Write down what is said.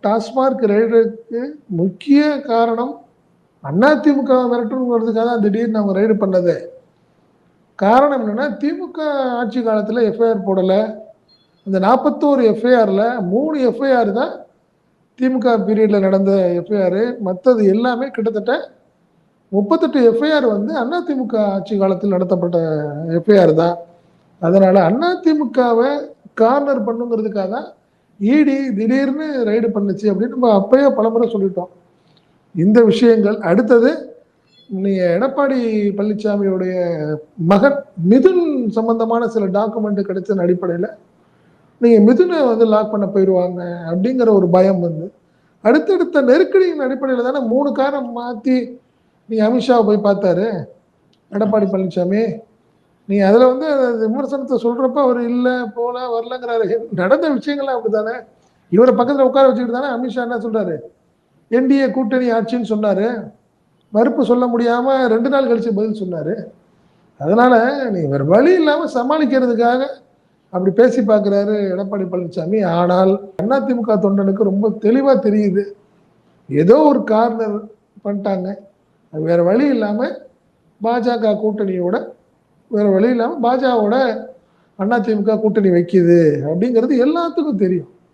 டாஸ்மார்க் ரெய்டுக்கு முக்கிய காரணம் அதிமுக மிரட்டணுங்கிறதுக்காக தான் திடீர்னு அவங்க ரெய்டு பண்ணது. காரணம் என்னன்னா, திமுக ஆட்சி காலத்துல எஃப்ஐஆர் போடல. அந்த 41 எஃப்ஐஆர்ல 3 எஃப்ஐஆர் தான் திமுக பீரியட்ல நடந்த எஃப்ஐஆர். மத்தது எல்லாமே கிட்டத்தட்ட 38 எஃப்ஐஆர் வந்து அதிமுக ஆட்சி காலத்தில் நடத்தப்பட்ட எஃப்ஐஆர் தான். அதனால அதிமுகவ கார்னர் பண்ணுங்கிறதுக்காக தான் இடி திடீர்னு ரெய்டு பண்ணுச்சு அப்படின்னு நம்ம அப்பயே பலமுறை சொல்லிட்டோம். இந்த விஷயங்கள் அடுத்தது நீங்க எடப்பாடி பழனிசாமியுடைய மகன் மிதுன் சம்பந்தமான சில டாக்குமெண்ட் கிடைச்சதன் அடிப்படையில் நீங்க மிதுனை வந்து லாக் பண்ண போயிடுவாங்க அப்படிங்கிற ஒரு பயம் வந்து அடுத்தடுத்த நெருக்கடியின் அடிப்படையில் தானே 3 காரம் மாற்றி நீங்க அமித்ஷாவை போய் பார்த்தாரு எடப்பாடி பழனிசாமி. நீங்க அதில் வந்து விமர்சனத்தை சொல்றப்ப அவர் இல்லை போல வரலங்கிறாரு. நடந்த விஷயங்கள்லாம் அப்படித்தானே. இவரை பக்கத்தில் உட்கார வச்சுக்கிட்டு தானே அமித்ஷா என்ன சொல்றாரு, என்டிஏ கூட்டணி ஆட்சின்னு சொன்னாரு. மறுப்பு சொல்ல முடியாம 2 நாள் கழிச்சு பதில் சொன்னாரு. அதனால நீ வேற வழி இல்லாம சமாளிக்கிறதுக்காக அப்படி பேசி பார்க்கிறாரு எடப்பாடி பழனிசாமி. ஆனால் அதிமுக தொண்டனுக்கு ரொம்ப தெளிவா தெரியுது, ஏதோ ஒரு கார்னர் பண்ணிட்டாங்க. வேற வழி இல்லாம பாஜக கூட்டணியோட வேற வழி இல்லாம பாஜகவோட அதிமுக கூட்டணி வைக்குது அப்படிங்கிறது எல்லாத்துக்கும் தெரியும்.